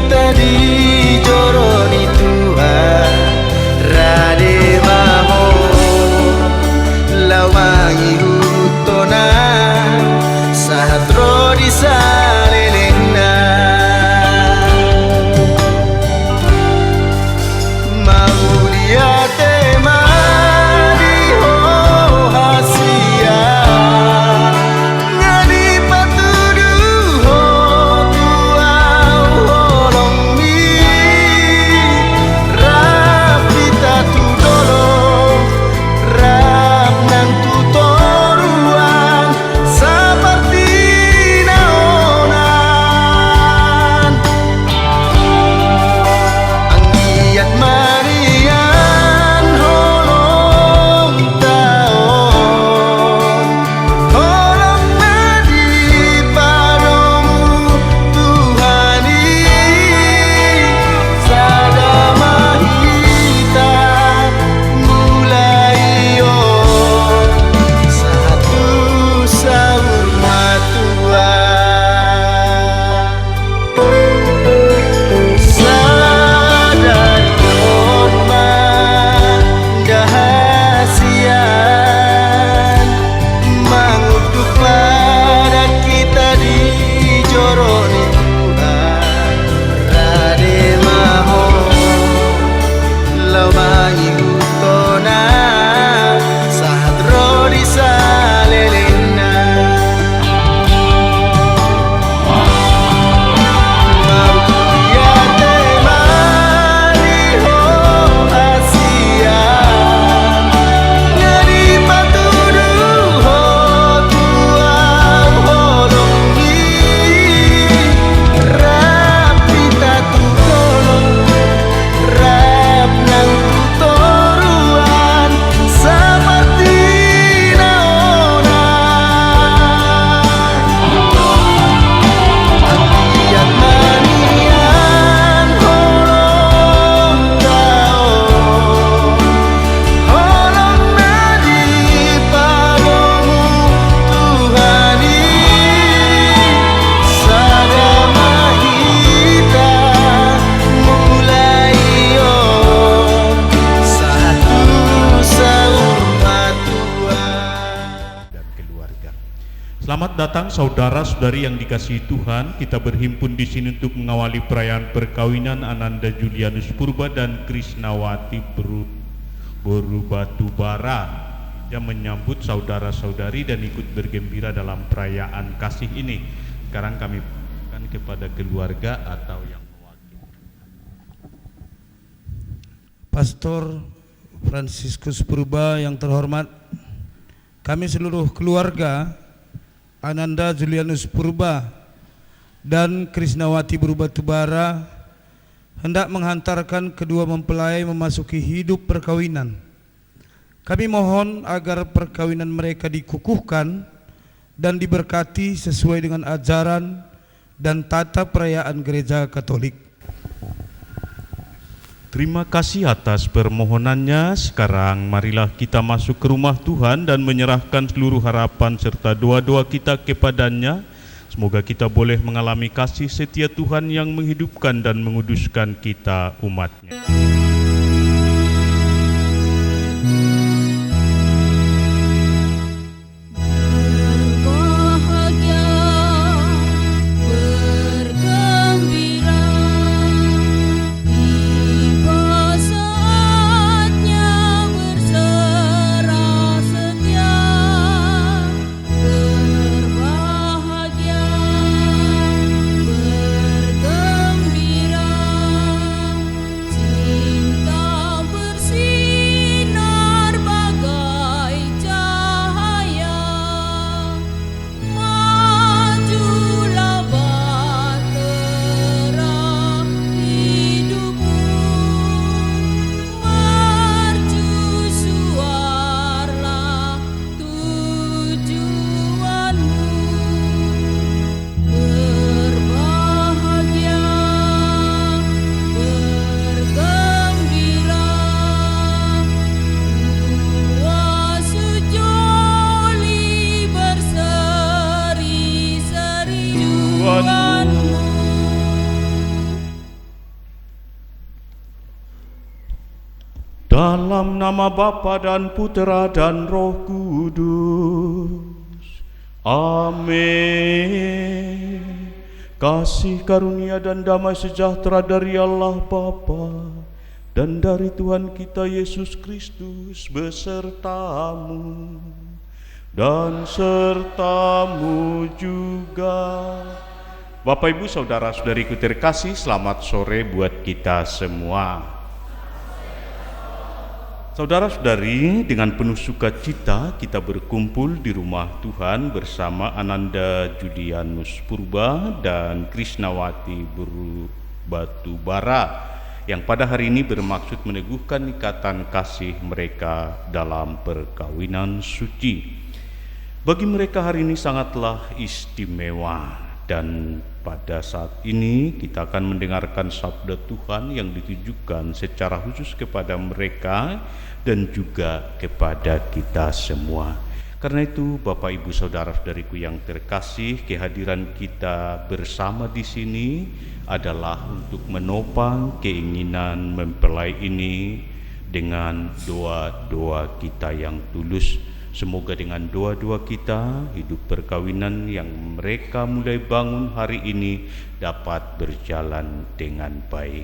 kita dijoroni Tuhan rade maho lawangi hutona sahatro di salelena mau lihat tema di hasia ngadi patuduh tuau holong mi rapita tu dolo rap nang tu toruan seperti naonan anggiat marian holong taon holong madi padamu Tuhani sadamahita mulai satu sahur matuan sadarion mandahasian mengutuk pada kita dijoroni Tuhan rade maho lawangi hutona sahatro di salelena mau lihat tema liho asia ngadi patuduh tuau holong mi rapita tu tolong rap nang tu toruan seperti naonan anggiat manian holong taon holong nadi padamu Tuhani sadamahita mulai satu sahur matuan dan keluarga. Selamat datang saudara-saudari yang dikasihi Tuhan. Kita berhimpun di sini untuk mengawali perayaan perkawinan Ananda Julianus Purba dan Krisnawati Borubatubara yang menyambut saudara-saudari dan ikut bergembira dalam perayaan kasih ini. Sekarang kami berikan kepada keluarga atau yang mewakili. Pastor Fransiskus Purba yang terhormat, kami seluruh keluarga Ananda Julianus Purba dan Krisnawati Borubatubara hendak menghantarkan kedua mempelai memasuki hidup perkawinan. Kami mohon agar perkawinan mereka dikukuhkan dan diberkati sesuai dengan ajaran dan tata perayaan Gereja Katolik. Terima kasih atas permohonannya. Sekarang marilah kita masuk ke rumah Tuhan dan menyerahkan seluruh harapan serta doa-doa kita kepadanya. Semoga kita boleh mengalami kasih setia Tuhan yang menghidupkan dan menguduskan kita umatnya. Bergembira Dalam nama Bapa dan Putera dan Roh Kudus. Amin. Kasih karunia dan damai sejahtera dari Allah Bapa dan dari Tuhan kita Yesus Kristus besertamu dan sertamu juga. Bapak Ibu Saudara-saudariku terkasih, selamat sore buat kita semua. Saudara-saudari, dengan penuh sukacita kita berkumpul di rumah Tuhan bersama Ananda Julianus Purba dan Krisnawati Batubara yang pada hari ini bermaksud meneguhkan ikatan kasih mereka dalam perkawinan suci. Bagi mereka hari ini sangatlah istimewa, dan pada saat ini kita akan mendengarkan sabda Tuhan yang ditujukan secara khusus kepada mereka dan juga kepada kita semua. Karena itu Bapak Ibu Saudara-saudariku yang terkasih, kehadiran kita bersama di sini adalah untuk menopang keinginan mempelai ini dengan doa-doa kita yang tulus. Semoga dengan doa-doa kita, hidup perkawinan yang mereka mulai bangun hari ini dapat berjalan dengan baik.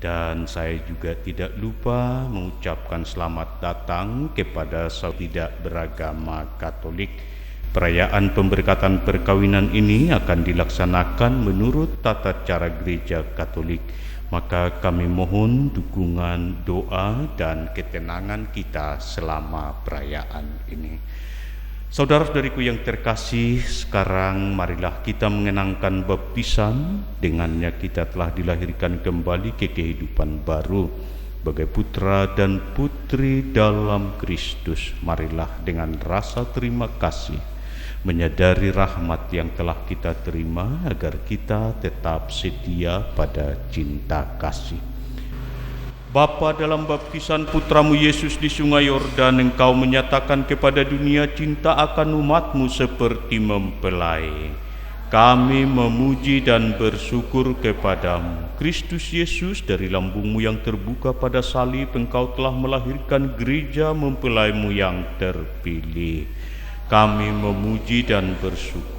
Dan saya juga tidak lupa mengucapkan selamat datang kepada saudara tidak beragama Katolik. Perayaan pemberkatan perkawinan ini akan dilaksanakan menurut tata cara Gereja Katolik. Maka kami mohon dukungan, doa, dan ketenangan kita selama perayaan ini. Saudara-saudariku yang terkasih, sekarang marilah kita mengenangkan baptisan. Dengannya kita telah dilahirkan kembali ke kehidupan baru sebagai putra dan putri dalam Kristus. Marilah dengan rasa terima kasih menyadari rahmat yang telah kita terima agar kita tetap setia pada cinta kasih. Bapa, dalam baptisan putramu Yesus di sungai Yordan, Engkau menyatakan kepada dunia cinta akan umatmu seperti mempelai. Kami memuji dan bersyukur kepadamu. Kristus Yesus, dari lambungmu yang terbuka pada salib, Engkau telah melahirkan gereja mempelaimu yang terpilih. Kami memuji dan bersyukur.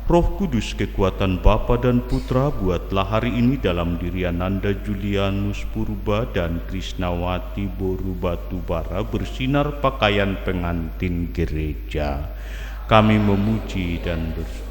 Roh Kudus, kekuatan Bapa dan Putra, buatlah hari ini dalam diri Ananda Julianus Purba dan Krisnawati Boru Batubara bersinar pakaian pengantin gereja. Kami memuji dan bersyukur.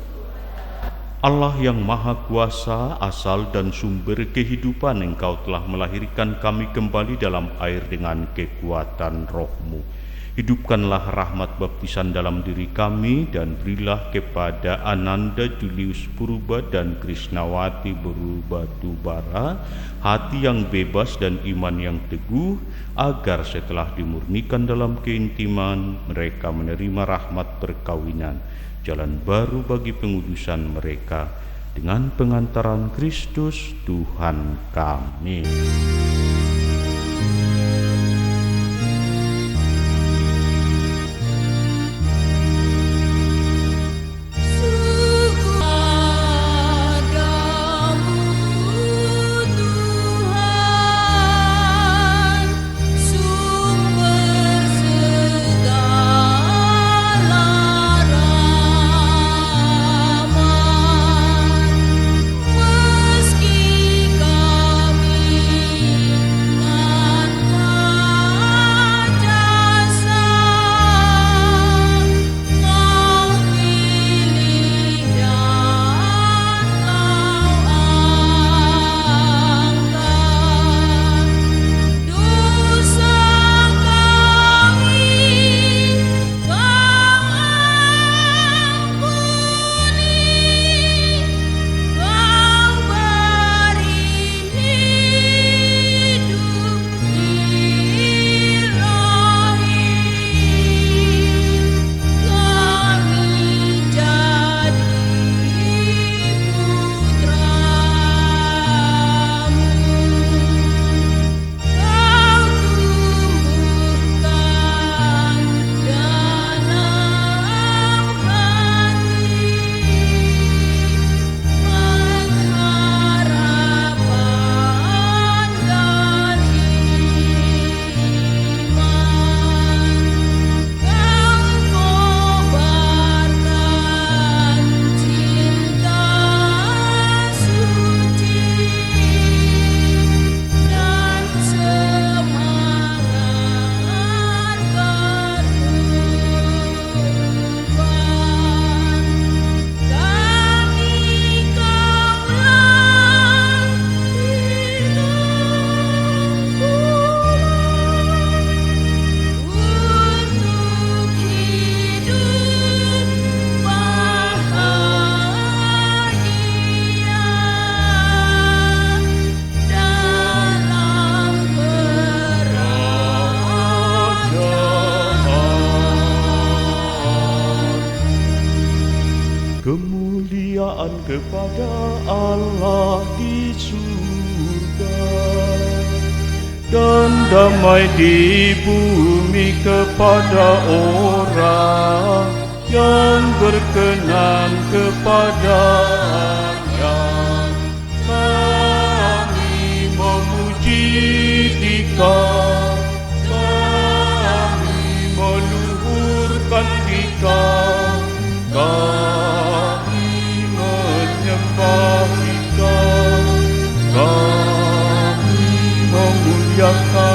Allah yang Maha Kuasa, asal dan sumber kehidupan, Engkau telah melahirkan kami kembali dalam air dengan kekuatan Roh-Mu. Hidupkanlah rahmat baptisan dalam diri kami dan berilah kepada Ananda Julius Purba dan Krisnawati Boru Batubara hati yang bebas dan iman yang teguh, agar setelah dimurnikan dalam keintiman mereka menerima rahmat perkawinan, jalan baru bagi pengudusan mereka dengan pengantaran Kristus Tuhan kami. Meski kami kepada Allah di surga, dan damai di bumi kepada orang yang berkenan kepadanya. Kami memuji Dikau, kami meluhurkan Dikau, kami menyembah Dikau, kami memuliakan